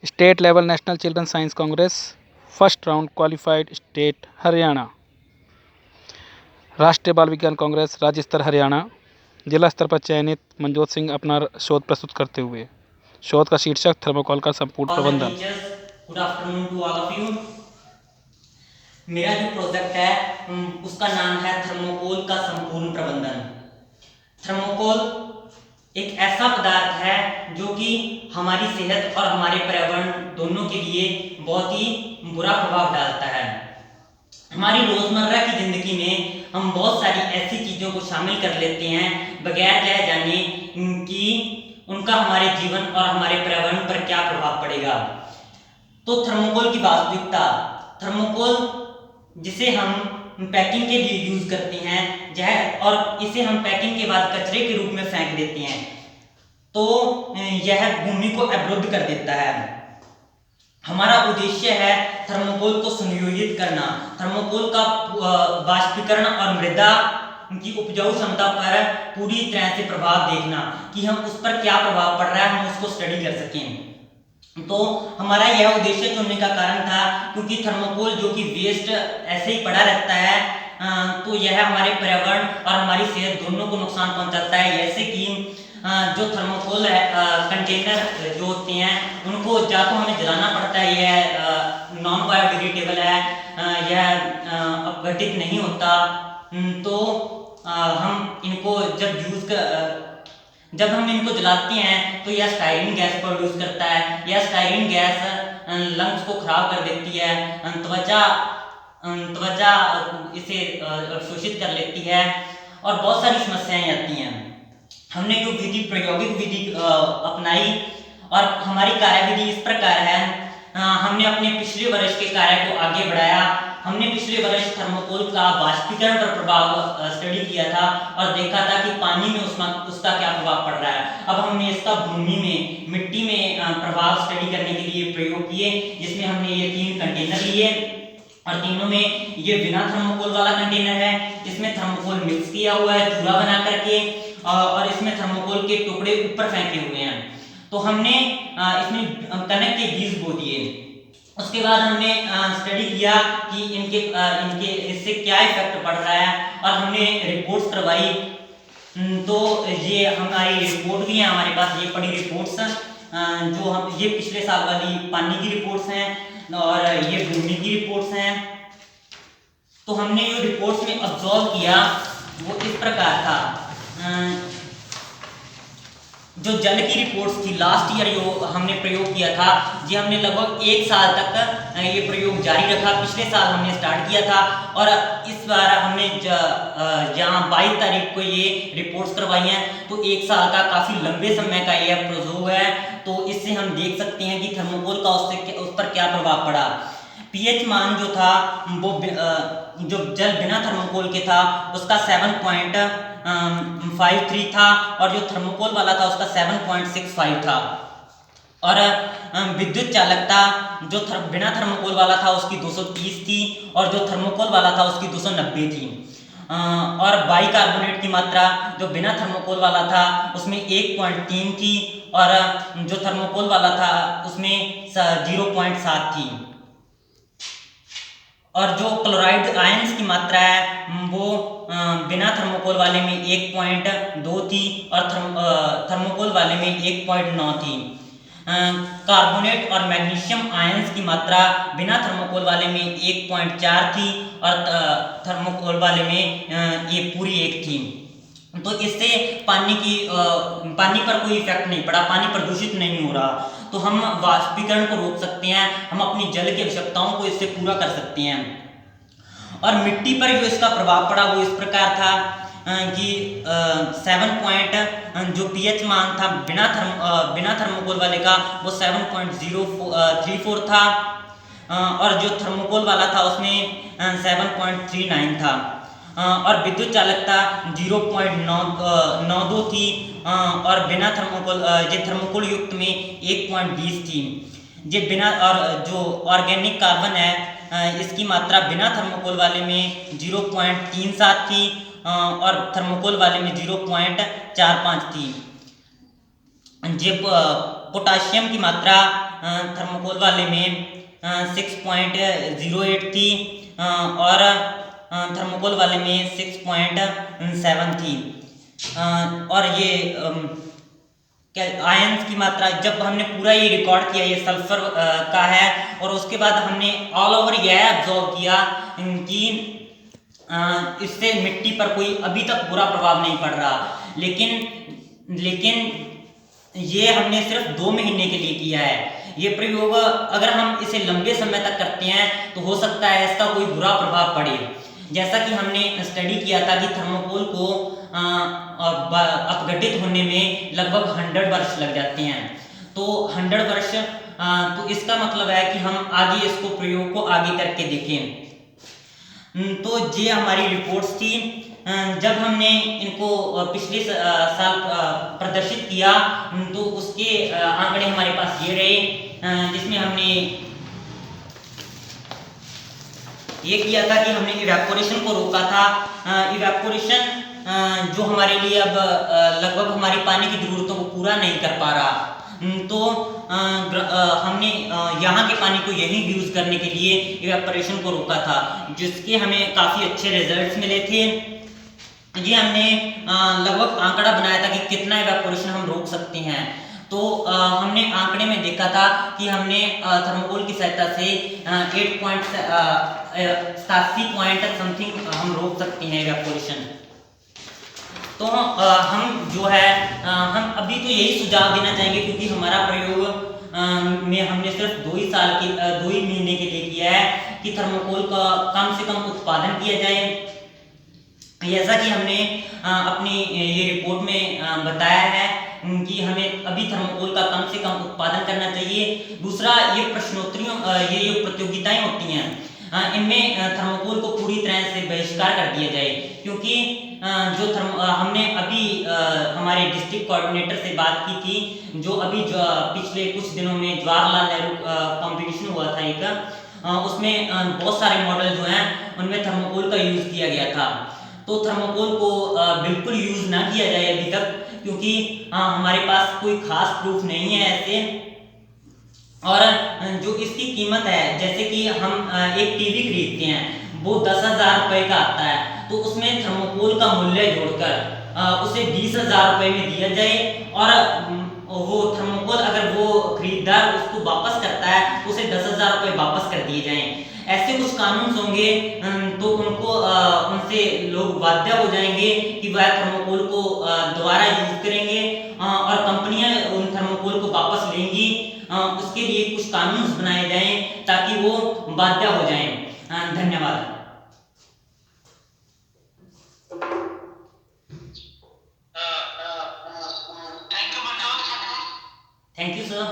State level national children science Congress first round qualified state Haryana. राष्ट्रीय बाल विज्ञान कांग्रेस राज्य स्तर हरियाणा। जिला स्तर पर चयनित मनजोत सिंह अपना शोध प्रस्तुत करते हुए। शोध का शीर्षक थर्मोकोल का संपूर्ण प्रबंधन। Good afternoon to all of you. मेरा जो प्रोजेक्ट है उसका नाम है थर्मोकोल का संपूर्ण प्रबंधन। थर्मोकोल एक ऐसा पदार्थ है जो कि हमारी सेहत और हमारे पर्यावरण दोनों के लिए बहुत ही बुरा प्रभाव डालता है। हमारी रोजमर्रा की जिंदगी में हम बहुत सारी ऐसी चीजों को शामिल कर लेते हैं बगैर यह जाने कि उनका हमारे जीवन और हमारे पर्यावरण पर क्या प्रभाव पड़ेगा। तो थर्मोकोल की वास्तविकता, थर्मोकोल जिसे हम पैकिंग के लिए यूज करते हैं और इसे हम पैकिंग के बाद कचरे के रूप में फेंक देते हैं, तो यह भूमि को अवरुद्ध कर देता है। हमारा उद्देश्य है थर्मोकोल को सुनियोजित करना, थर्मोकोल का वाष्पीकरण और मृदा की उपजाऊ क्षमता पर पूरी तरह से प्रभाव देखना कि हम उस पर क्या प्रभाव पड़ रहा है, हम उसको स्टडी कर सकें। तो हमारा यह उद्देश्य चुनने का कारण था क्योंकि थर्मोकोल जो कि वेस्ट ऐसे ही पड़ा रहता है, तो यह हमारे पर्यावरण और हमारी सेहत दोनों को नुकसान पहुंचाता है। जैसे कि जो थर्मोकोल है कंटेनर जो होते हैं उनको या तो हमें जलाना पड़ता है, यह नॉन बायोडिग्रेडेबल है, यह अपघटित नहीं होता। तो हम इनको जब हम इनको जलाते हैं तो यह स्टायरीन गैस प्रोड्यूस करता है। यह स्टायरीन गैस लंग्स को खराब कर देती है, त्वचा इसे अवशोषित कर लेती है और बहुत सारी समस्याएं आती हैं। हमने जो प्रायोगिक विधि अपनाई और हमारी कार्यविधि इस प्रकार है, हमने अपने पिछले वर्ष के कार्य को आगे बढ़ाया। हमने पिछले वर्ष थर्मोकोल का वाष्पीकरण पर प्रभाव स्टडी किया था और देखा था कि पानी में उसका क्या प्रभाव पड़ रहा है। अब हमने इसका भूमि में, मिट्टी में प्रभाव स्टडी करने के लिए प्रयोग किए, जिसमें हमने ये 3 कंटेनर लिए और तीनों में ये बिना थर्मोकोल वाला कंटेनर है, इसमें थर्मोकोल मिक्स किया हुआ है चूरा बना करके, और इसमें थर्मोकोल के टुकड़े ऊपर फेंके हुए हैं। तो हमने इसमें कनक के बीज बो दिए। उसके बाद हमने स्टडी किया कि इनके इससे क्या इफेक्ट पड़ रहा है और हमने रिपोर्ट्स करवाई। तो ये हमारी रिपोर्ट भी है हमारे पास, ये पड़ी रिपोर्ट्स जो हम ये पिछले साल वाली पानी की रिपोर्ट्स हैं और ये भूमि की रिपोर्ट्स हैं। तो हमने जो रिपोर्ट्स में ऑब्जर्व किया वो इस प्रकार था। जो जल की रिपोर्ट्स थी लास्ट ईयर जो हमने प्रयोग किया था, ये हमने लगभग 1 साल तक ये प्रयोग जारी रखा। पिछले साल हमने स्टार्ट किया था और इस बार हमने जहाँ 22 तारीख को ये रिपोर्ट्स करवाई हैं, तो 1 साल का काफ़ी लंबे समय का यह प्रयोग है। तो इससे हम देख सकते हैं कि थर्मोकोल का उस पर क्या प्रभाव पड़ा। पीएच मान जो था वो जो जल बिना थर्मोकोल के था उसका 7.53 था और जो थर्मोकोल वाला था उसका 7.65 था। और विद्युत चालकता जो बिना थर्मोकोल वाला था उसकी 230 थी और जो थर्मोकोल वाला था उसकी 290 थी। और बाइकार्बोनेट की मात्रा जो बिना थर्मोकोल वाला था उसमें 1.3 थी और जो थर्मोकोल वाला था उसमें 0.7 थी। और जो क्लोराइड आयंस की मात्रा है वो बिना थर्मोकोल वाले में 1.2 थी और थर्मोकोल वाले में 1.9 थी। कार्बोनेट और मैग्नीशियम आयंस की मात्रा बिना थर्मोकोल वाले में 1.4 थी और थर्मोकोल वाले में ये पूरी 1 थी। तो इससे पानी पर कोई इफेक्ट नहीं पड़ा, पानी प्रदूषित नहीं हो रहा। तो हम वाष्पीकरण को रोक सकते हैं, हम अपनी जल की आवश्यकताओं को इससे पूरा कर सकते हैं। और मिट्टी पर जो इसका प्रभाव पड़ा वो इस प्रकार था कि 7 जो पीएच मान था बिना थर्मोकोल वाले का वो 7.034 था और जो थर्मोकोल वाला था उसमें 7.39 था। और विद्युत चालकता 0.92 थी और बिना थर्मोकोल ये थर्मोकोल युक्त में 1.20 थी। ये बिना, और जो ऑर्गेनिक कार्बन है इसकी मात्रा बिना थर्मोकोल वाले में 0.37 थी और थर्मोकोल वाले में 0.45 थी। ये पोटाशियम की मात्रा थर्मोकोल वाले में 6.08 थी और थर्मोकोल वाले में 6.7 थी। और ये क्या आयंस की मात्रा, जब हमने पूरा ये रिकॉर्ड किया, ये सल्फर का है, और उसके बाद हमने ऑल ओवर यह ऑब्जर्व किया कि इससे मिट्टी पर कोई अभी तक बुरा प्रभाव नहीं पड़ रहा। लेकिन ये हमने सिर्फ 2 महीने के लिए किया है। ये प्रयोग अगर हम इसे लंबे समय तक करते हैं तो हो सकता है इसका कोई बुरा प्रभाव पड़े। जैसा कि हमने स्टडी किया था कि थर्मोकोल को अपघटित होने में लगभग 100 वर्ष लग जाते हैं। तो 100 वर्ष, तो इसका मतलब है कि हम आगे इसको प्रयोग को आगे करके देखें। तो ये हमारी रिपोर्ट्स थी। जब हमने इनको पिछले साल प्रदर्शित किया तो उसके आंकड़े हमारे पास ये रहे, जिसमें हमने ये किया था कि हमने इवेपोरेशन को रोका था। इवेपोरेशन जो हमारे लिए अब लगभग हमारी पानी की ज़रूरतों को पूरा नहीं कर पा रहा, तो हमने यहाँ के पानी को यहीं यूज़ करने के लिए इवेपोरेशन को रोका था, जिसके हमें काफ़ी अच्छे रिजल्ट्स मिले थे। ये हमने लगभग आंकड़ा बनाया था कि कितना इवेपोरेशन हम रोक सकते हैं। तो हमने आंकड़े में देखा था कि हमने थर्मोकोल की सहायता से 87 पॉइंट समथिंग हम रोक सकते हैं इवेपोरेशन। तो हम जो है हम अभी तो यही सुझाव देना चाहेंगे, क्योंकि हमारा प्रयोग में हमने सिर्फ 2 ही महीने के लिए किया है कि थर्मोकोल का कम से कम उत्पादन किया जाए, जैसा कि हमने अपनी ये रिपोर्ट में बताया है कि हमें अभी थर्मोकोल का कम से कम उत्पादन करना चाहिए। दूसरा, ये प्रश्नोत्तरियों, ये जो प्रतियोगिताएं होती हैं, इनमें थर्मोकोल को पूरी तरह से बहिष्कार कर दिया जाए, क्योंकि जो हमने अभी हमारे डिस्ट्रिक्ट कोऑर्डिनेटर से बात की थी, जो अभी पिछले कुछ दिनों में जवाहरलाल नेहरू कंपटीशन हुआ था एक, उसमें बहुत सारे मॉडल जो हैं उनमें थर्मोकोल का यूज़ किया गया था। तो थर्मोकोल को बिल्कुल यूज़ ना किया जाए अभी तक, क्योंकि हमारे पास कोई खास प्रूफ नहीं है ऐसे। और जो इसकी कीमत है, जैसे कि हम एक टीवी खरीदते हैं, वो 10,000 रुपये का आता है, तो उसमें थर्मोकोल का मूल्य जोड़कर उसे 20,000 रुपये में दिया जाए, और वो थर्मोकोल अगर वो खरीदार उसको वापस करता है तो उसे 10,000 रुपये वापस कर दिए जाएं। ऐसे कुछ कानून होंगे तो उनसे लोग बाध्य हो जाएंगे कि वह थर्मोकोल को दोबारा यूज करेंगे, और कंपनियां उन थर्मोकोल को वापस लेंगी। उसके लिए कुछ कानून बनाए जाएं ताकि वो बाध्य हो जाएं। धन्यवाद। Thank you sir.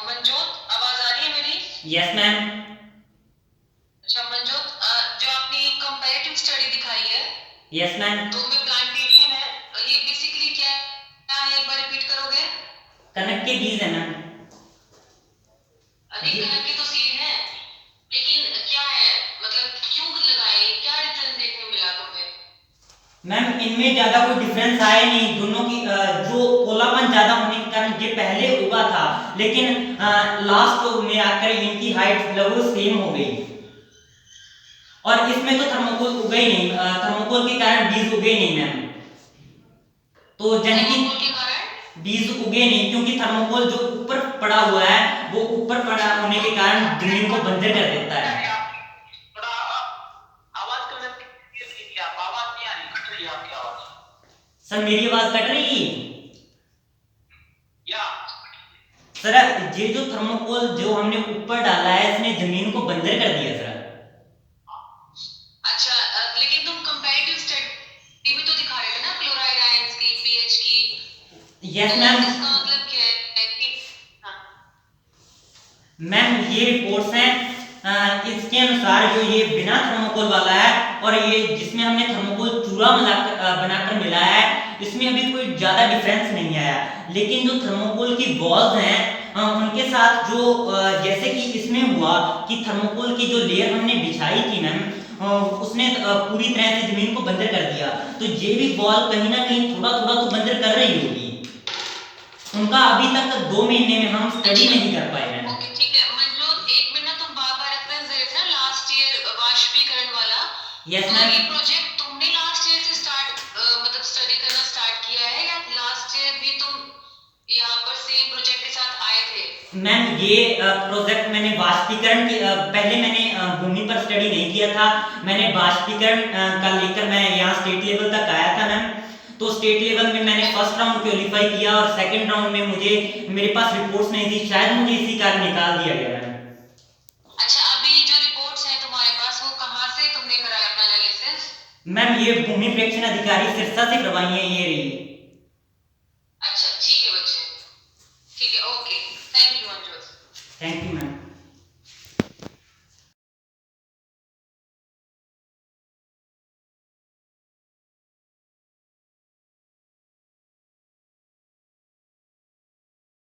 मनजोत, आवाज आ रही है मेरी? Yes ma'am. अच्छा मनजोत, जो आपने कंपैरेटिव स्टडी दिखाई है, यस मैम। तो में प्लांटेशन है, ये बेसिकली क्या है, एक बार रिपीट करोगे? कनक के बीज है मैम। अरे कनक के तो सीड है, लेकिन क्या है, मतलब क्यों लगाए, क्या डिफरेंस देखने मिला तुम्हें? मैम इनमें ज्यादा कोई डिफरेंस आया नहीं, दोनों की जो पोलापन ज्यादा होने के कारण ये पहले उगा था, लेकिन लास्ट में आकर इनकी हाइट लगभग सेम हो गई, और इसमें तो थर्मोकोल उगे ही नहीं, थर्मोकोल के कारण बीज उगे ही नहीं मैम। तो यानी कि बीज उगे नहीं, क्योंकि थर्मोकोल जो ऊपर पड़ा हुआ है वो ऊपर पड़ा होने के कारण जमीन को बंजर कर देता है। सर मेरी आवाज कट रही है? सर ये जो थर्मोकोल जो हमने ऊपर डाला है, इसने जमीन को बंजर कर दिया सर। अच्छा, लेकिन तुम कंपैरेटिव स्टडी भी तो दिखा रहे थे ना, क्लोराइड आयंस की, पीएच की। Yes ma'am. इसका मतलब क्या है कि मैम ये रिपोर्ट्स हैं, इसके अनुसार जो ये बिना थर्मोकोल वाला है और ये जिसमें हमने थर्मोकोल चूरा बनाकर मिलाया है, इसमें अभी कोई ज़्यादा डिफरेंस नहीं आया। लेकिन जो थर्मोकोल की बॉल्स हैं उनके साथ जो जैसे कि इसमें हुआ कि थर्मोकोल की जो लेयर हमने बिछाई थी मैम, उसने पूरी तरह से जमीन को बंजर कर दिया, तो ये भी बॉल कहीं ना कहीं थोड़ा थोड़ा तो बंजर कर रही होगी। उनका अभी तक 2 महीने में हम स्टडी नहीं कर पाए हैं। ओके ठीक है मंजोत, एक मिनट तुम बार-बार रेफरेंस दे रहे थे ना लास्ट ईयर वाष्पीकरण वाला। यस तो मैम। ये प्रोजेक्ट तुमने लास्ट ईयर से स्टार्ट मतलब स्टडी करना स्टार्ट किया है या लास्ट ईयर भी तुम यहाँ पर सेम प्रोजेक्ट के साथ आए थे? मैम ये प्रोजेक्ट मैंने वाष्पीकरण के पहले मैंने भूमि पर स्टडी नहीं किया था, मैंने वाष्पीकरण का लेकर मैं यहाँ स्टेट लेवल तक आया था मैम। तो स्टेट लेवल में मैंने फर्स्ट राउंड क्वालिफाई किया और सेकंड राउंड में मेरे पास रिपोर्ट्स नहीं थी, शायद मुझे इसी कारण निकाल दिया गया मैम। अच्छा अभी जो रिपोर्ट्स हैं तुम्हारे पास वो कहाँ से तुमने कराया अपना एनालिसिस? मैम ये भूमि प्रेक्षण अधिकारी सिरसा से करवाई है, ये रही।